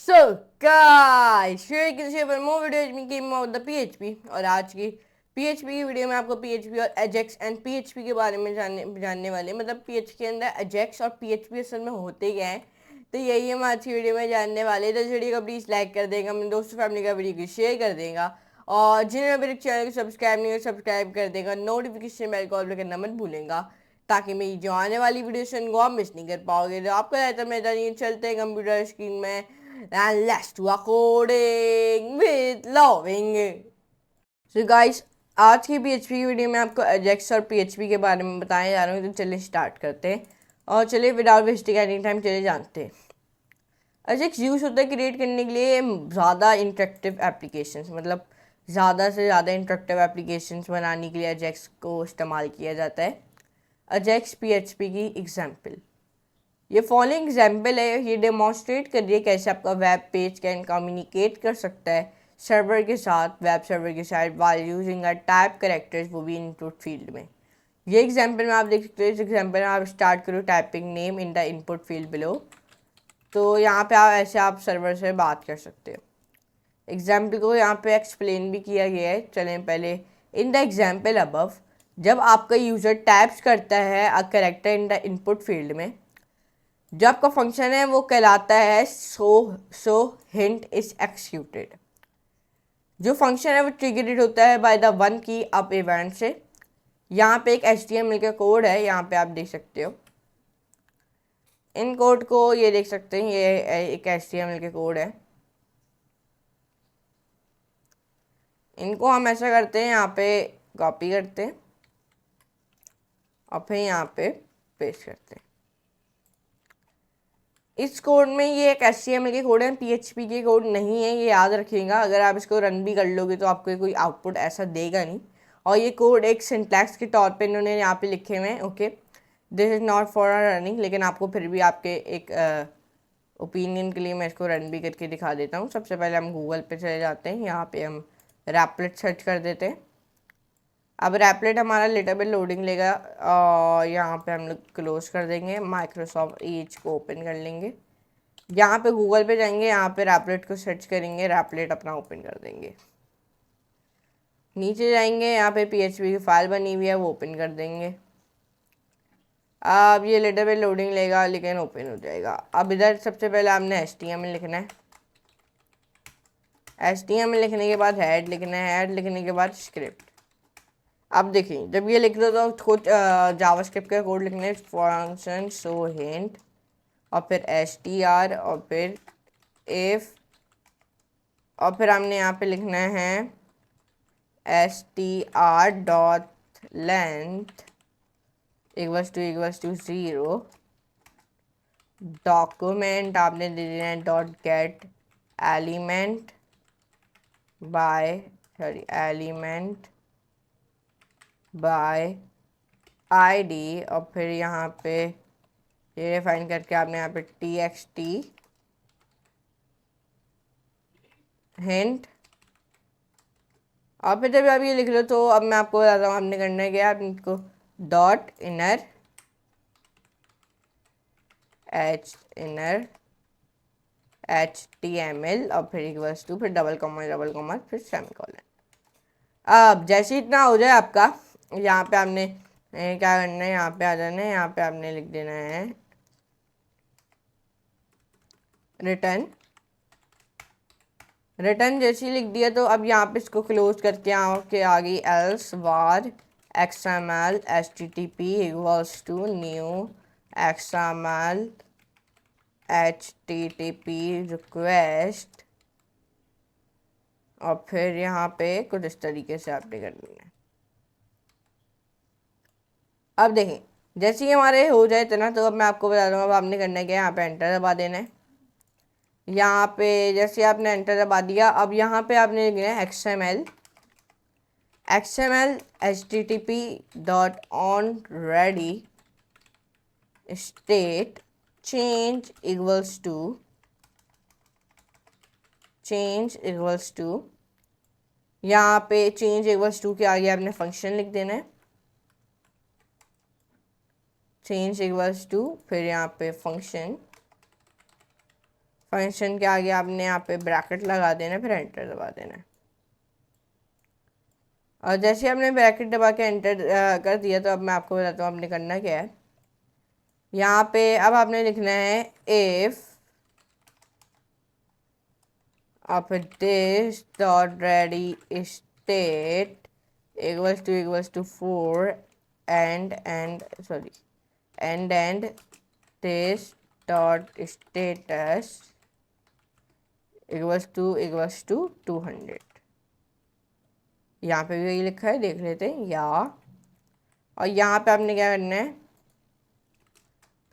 So guys, here you can see one more video which came about the PHP। और आज की PHP की video में आपको PHP और Ajax एंड PHP के बारे में जानने वाले मतलब PHP के अंदर Ajax और PHP असल में होते क्या हैं, तो यही हम आज की वीडियो में जानने वाले। तो वीडियो को प्लीज़ लाइक कर देगा, अपने दोस्तों फैमिली का वीडियो को शेयर कर देगा, और जिन्होंने अभी तक चैनल को सब्सक्राइब नहीं किया सब्सक्राइब कर देगा, नोटिफिकेशन बेल कॉल पर करना मत भूलेगा ताकि मेरी जो आने वाली वीडियो है उनको आप मिस नहीं कर पाओगे। तो आपको रहता मैं जानिए चलते हैं कंप्यूटर स्क्रीन में and let's do a coding with loving। So guys, आज की PHP की वीडियो में आपको Ajax और PHP के बारे में बताने जा रहा हूँ। तो चलिए स्टार्ट करते हैं और चलिए विदाउट वेस्टिंग एनी टाइम चले जानते हैं। Ajax यूज़ होता है क्रिएट करने के लिए ज़्यादा इंटरेक्टिव एप्लीकेशंस, मतलब ज़्यादा से ज़्यादा इंटरेक्टिव एप्लीकेशंस बनाने के लिए Ajax को इस्तेमाल किया जाता है। Ajax PHP की एग्जाम्पल, ये फॉलोइंग एग्जाम्पल है। ये डेमोन्स्ट्रेट करिए कैसे आपका वेब पेज कैन कम्युनिकेट कर सकता है सर्वर के साथ, वेब सर्वर के साथ, while using a type characters, वो भी इनपुट फील्ड में। ये एग्जाम्पल में आप देख सकते हो। इस एग्जाम्पल में आप स्टार्ट करो typing name in the input field below, तो यहाँ पे आप ऐसे आप सर्वर से बात कर सकते हो। एग्जाम्पल को यहाँ पे एक्सप्लेन भी किया गया है। चलें पहले, इन द एग्जाम्पल अबव, जब आपका यूज़र टाइप्स करता है a character in the input field में, जो आपका फंक्शन है वो कहलाता है सो हिंट इज एक्सिक्यूटेड। जो फंक्शन है वो ट्रिगर्ड होता है बाय द वन की अप इवेंट से। यहाँ पे एक HTML का कोड है, यहाँ पे आप देख सकते हो। इन कोड को ये देख सकते हैं, ये एक HTML के कोड है। इनको हम ऐसा करते हैं, यहाँ पे कॉपी करते हैं और फिर यहाँ पे पेस्ट करते हैं। इस कोड में ये एक HTML के कोड है, PHP के कोड नहीं है, ये याद रखिएगा। अगर आप इसको रन भी कर लोगे तो आपको कोई आउटपुट ऐसा देगा नहीं। और ये कोड एक सिंटैक्स के तौर पे इन्होंने यहाँ पे लिखे हुए हैं, okay, this is not for running, लेकिन आपको फिर भी आपके एक ओपिनियन के लिए मैं इसको रन भी करके दिखा देता हूँ। सबसे पहले हम गूगल पे चले जाते हैं, यहाँ पे हम रैपलेट सर्च कर देते हैं। अब रैपलेट हमारा लिटिल बिट लोडिंग लेगा और यहाँ पे हम लोग क्लोज कर देंगे, माइक्रोसॉफ्ट एज को ओपन कर लेंगे। यहाँ पे गूगल पे जाएंगे, यहाँ पे रैपलेट को सर्च करेंगे, रैपलेट अपना ओपन कर देंगे। नीचे जाएंगे, यहाँ पे PHP की फाइल बनी हुई है वो ओपन कर देंगे। अब ये लिटिल बिट लोडिंग लेगा लेकिन ओपन हो जाएगा। अब इधर सबसे पहले आपने HTML लिखना है। HTML लिखने के बाद हेड लिखना है, हेड लिखने के बाद स्क्रिप्ट। अब देखिए, जब ये लिख दो तो कुछ जावास्क्रिप्ट का कोड लिखना है, फंक्शन सो हिंट और फिर str और फिर इफ, और फिर हमने यहाँ पे लिखना है str dot length equals to 0। Document आपने दे देना है dot get element by ID, और फिर यहाँ पे ये डिफाइन करके आपने यहाँ पे txt हिंट। और फिर जब आप ये लिख लो तो अब मैं आपको बताता हूँ आपने करना है क्या। आप इनको डॉट इनर HTML और फिर इक्वल्स टू, फिर डबल कॉमा फिर सेमीकोलन। अब जैसे ही इतना हो जाए आपका, यहाँ पे आपने क्या करना है, यहाँ पे आ जाना है, यहाँ पे आपने लिख देना है रिटर्न जैसे ही लिख दिया तो अब यहाँ पे इसको क्लोज करके के आगे else var XML HTTP equals to new XML HTTP request, और फिर यहाँ पे कुछ इस तरीके से आपने करनी है। अब देखें, जैसे ही हमारे हो जाए इतना तो अब मैं आपको बता दूँगा अब आपने करना है क्या। यहाँ पे एंटर दबा देना है। यहाँ पे जैसे आपने एंटर दबा दिया, अब यहाँ पे आपने लिखना है XML HTTP dot on ready state change equals to यहाँ पे चेंज इक्वल्स टू के आगे आपने फंक्शन लिख देना है, चेंज इक्वल्स टू, फिर यहाँ पे फंक्शन फंक्शन के आगे आपने यहाँ पे ब्रैकेट लगा देना, फिर एंटर दबा देना है। और जैसे आपने ब्रैकेट दबा के एंटर कर दिया, तो अब मैं आपको बताता हूँ आपने करना क्या है। यहाँ पे अब आपने लिखना है if of this dot ready state equals to 4 and sorry and this dot status equals to 200। यहाँ पे भी वही लिखा है, देख लेते हैं या। और यहाँ पे आपने क्या करना है,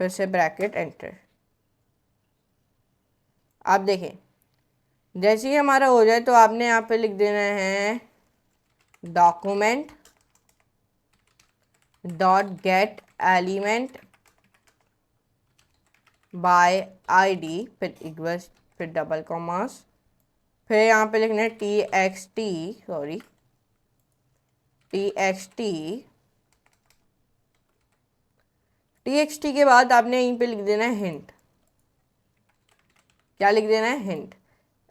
फिर से ब्रैकेट एंटर। आप देखें जैसे ही हमारा हो जाए तो आपने यहाँ पे लिख देना है document dot get element bye ID, फिर इक्वल्स, फिर डबल कॉमास, फिर यहाँ पे लिखना है टी एक्स टी के बाद आपने यहीं पे लिख देना है हिंट। क्या लिख देना है, हिंट।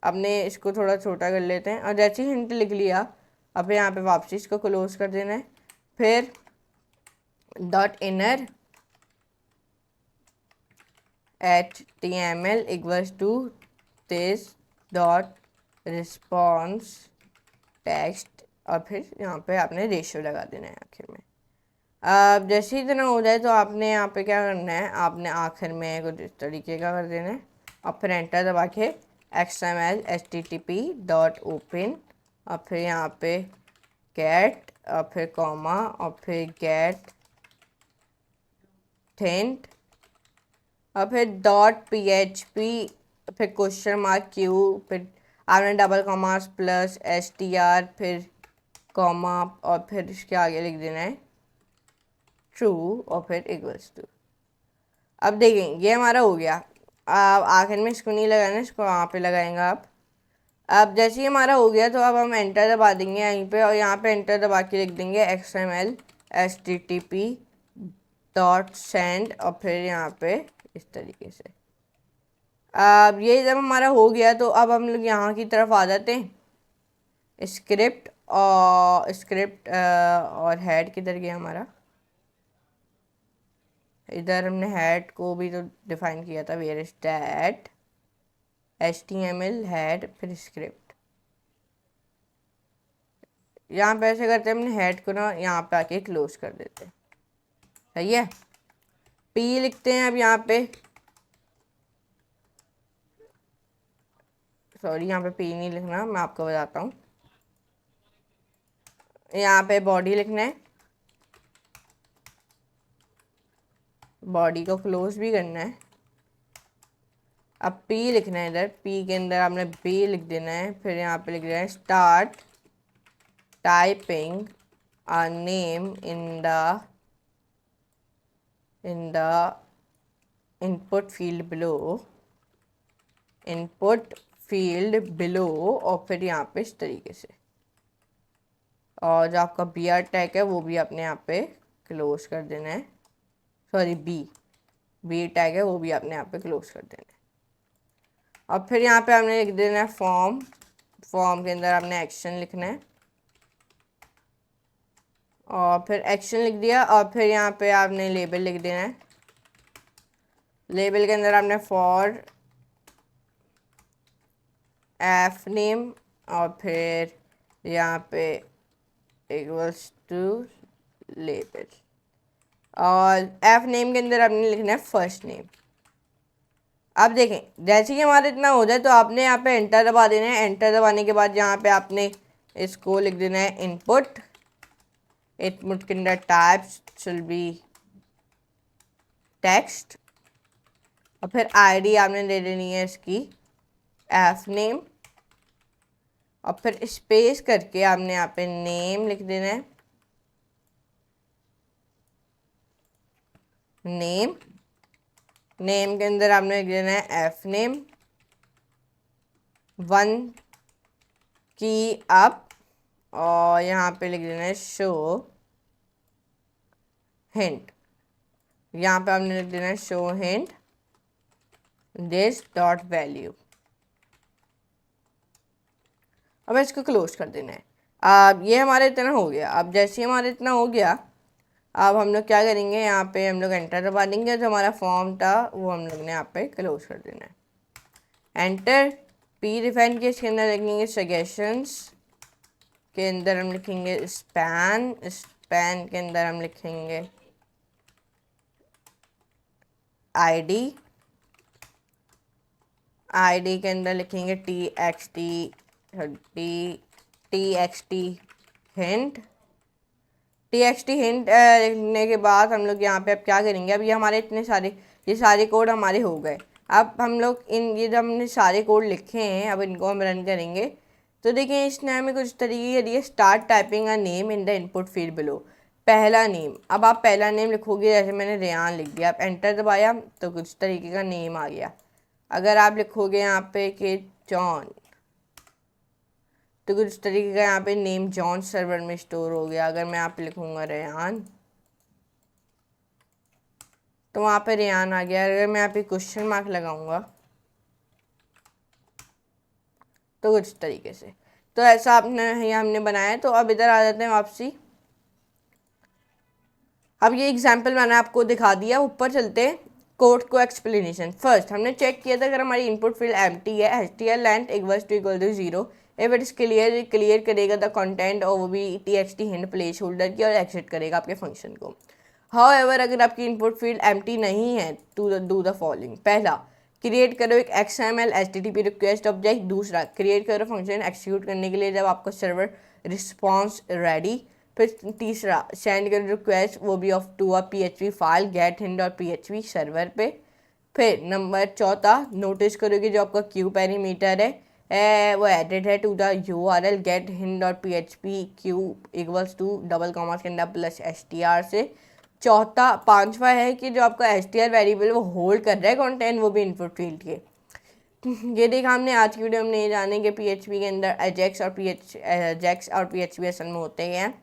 आपने इसको थोड़ा छोटा कर लेते हैं, और जैसे ही हिंट लिख लिया अब यहाँ पे वापसी इसको क्लोज कर देना है। फिर dot inner HTML equals to this dot response text, और फिर यहाँ पे आपने रेशियो लगा देना है आखिर में। अब जैसे ही इतना हो जाए तो आपने यहाँ पे क्या करना है, आपने आखिर में कुछ इस तरीके का कर देना है, और फिर एंटर दबा के XML HTTP डॉट ओपन, और फिर यहाँ पे गेट, और फिर कॉमा, और फिर गेट थिंट, और फिर डॉट PHP, फिर क्वेश्चन मार्क क्यू, फिर आपने डबल कॉमास प्लस STR, फिर कॉमा, और फिर इसके आगे लिख देना है ट्रू, और फिर इक्वल्स टू। अब देखें ये हमारा हो गया। अब आखिर में इसको नहीं लगाना, इसको वहाँ पे लगाएंगे आप। अब जैसे ही हमारा हो गया तो अब हम एंटर दबा देंगे यहीं पे, और यहाँ पे एंटर दबा के लिख देंगे XML HTTP डॉट सेंड, और फिर यहाँ पे इस तरीके से। अब ये जब हमारा हो गया तो अब हम लोग यहाँ की तरफ आ जाते हैं। स्क्रिप्ट और हेड किधर गया हमारा, इधर हमने हेड को भी तो डिफाइन किया था, where is that HTML head, फिर स्क्रिप्ट। यहाँ पे ऐसे करते हैं, हमने हेड को ना यहाँ पे आके क्लोज कर देते हैं, सही है। पी लिखते हैं अब यहाँ पे, सॉरी यहाँ पे पी नहीं लिखना, मैं आपको बताता हूँ। यहाँ पे बॉडी लिखना है, बॉडी को क्लोज भी करना है। अब पी लिखना है, इधर पी के अंदर आपने बी लिख देना है, फिर यहाँ पे लिख देना है start typing a name in the input field below, और फिर यहाँ पे इस तरीके से। और जो आपका BR टैग है वो भी आपने यहाँ पे क्लोज कर देना है, सॉरी बी टैग है वो भी आपने यहाँ पे क्लोज कर देना है। और फिर यहाँ पे आपने लिख देना है फॉर्म के अंदर आपने एक्शन लिखना है, और फिर एक्शन लिख दिया, और फिर यहाँ पे आपने लेबल लिख देना है। लेबल के अंदर आपने फॉर एफ नेम, और फिर यहाँ पे इक्वल्स टू लेबल, और एफ नेम के अंदर आपने लिखना है फर्स्ट नेम। अब देखें जैसे ही हमारा इतना हो जाए तो आपने यहाँ पे एंटर दबा देना है। एंटर दबाने के बाद यहाँ पे आपने इसको लिख देना है इनपुट के अंदर टाइप्स शुड बी टेक्स्ट, और फिर आईडी आपने दे देनी है इसकी एफ नेम, और फिर स्पेस करके आपने यहाँ पे नेम लिख देना है, नेम के अंदर आपने लिख देना है एफ नेम 1 की अप, और यहाँ पे लिख देना है शो हिंट। यहाँ पे आपने लिख देना है show hint, this dot value. अब इसको क्लोज कर देना है। अब ये हमारा इतना हो गया। अब जैसे ही हमारा इतना हो गया, अब हम लोग क्या करेंगे, यहाँ पे हम लोग एंटर दबा देंगे। जो हमारा फॉर्म था वो हम लोग ने यहाँ पे क्लोज कर देना है। एंटर। पी डिफाइन के इसके अंदर लिखेंगे सजेशंस, के अंदर हम लिखेंगे स्पैन, स्पैन के अंदर हम लिखेंगे आईडी, आईडी के अंदर लिखेंगे T X T hint. T X T hint लिखने के बाद हम लोग यहाँ पे अब क्या करेंगे, अब ये हमारे इतने सारे, ये सारे कोड हमारे हो गए। अब हम लोग इन, ये जब हमने सारे कोड लिखे हैं, अब इनको हम रन करेंगे तो देखिए इसने हमें कुछ तरीके के दिए। Start typing a name in the input field below. पहला नेम, अब आप पहला नेम लिखोगे, जैसे मैंने रेयान लिख दिया। आप एंटर दबाया तो कुछ तरीके का नेम आ गया। अगर आप लिखोगे यहाँ पे कि जॉन, तो कुछ तरीके का यहाँ पे नेम जॉन सर्वर में स्टोर हो गया। अगर मैं यहाँ पे लिखूँगा रेयान, तो वहाँ पे रेयान आ गया। अगर मैं यहाँ पे क्वेश्चन मार्क लगाऊंगा तो कुछ तरीके से, तो ऐसा आपने ये हमने बनाया। तो अब इधर आ जाते हैं वापसी। अब ये एग्जाम्पल मैंने आपको दिखा दिया। ऊपर चलते हैं, कोड को एक्सप्लेनेशन। फर्स्ट हमने चेक किया था अगर हमारी इनपुट फील्ड एम्प्टी है, H T L length equals to equal to 0, if it is clear, clear करेगा द कंटेंट और वो भी T X T hint placeholder की, और एग्जिट करेगा आपके फंक्शन को। हाउएवर अगर आपकी इनपुट फील्ड एम्प्टी नहीं है तो डू द फॉलोइंग। पहला, क्रिएट करो एक XML HTTP रिक्वेस्ट ऑब्जेक्ट। दूसरा, क्रिएट करो फंक्शन एक्सिक्यूट करने के लिए जब आपका सर्वर रिस्पॉन्स रेडी। फिर तीसरा, सेंड करो रिक्वेस्ट, वो भी of to a PHP file get hint और PHP सर्वर पे। फिर नंबर चौथा, नोटिस करो कि जो आपका क्यू पैरामीटर है वो एडिड है to the URL get hint और PHP Q equals to double comma के अंदर प्लस STR से। चौथा, पांचवा है कि जो आपका STR वेरिएबल वो होल्ड कर रहा है कंटेंट, वो भी इनपुट फील्ड के। ये देखा हमने आज की वीडियो में नहीं जाने के PHP के अंदर एजेक्स और PHP असल में होते हैं।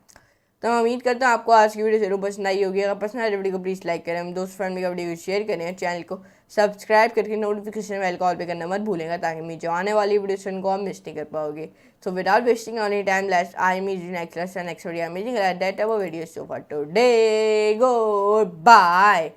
तो मैं उम्मीद करता हूँ आपको आज की वीडियो जरूर पसंद आई होगी। अगर पसंद आए वीडियो को प्लीज़ लाइक करें, दोस्त फैमिली का वीडियो को शेयर करें, चैनल को सब्सक्राइब करके नोटिफिकेशन बेल कॉल पे करना मत भूलेगा, ताकि मैं जो आने वाली वीडियो उनको आप मिस नहीं कर पाओगे। So without wasting any time, let's I meet you next lesson, next video amazing that video so for today, good bye.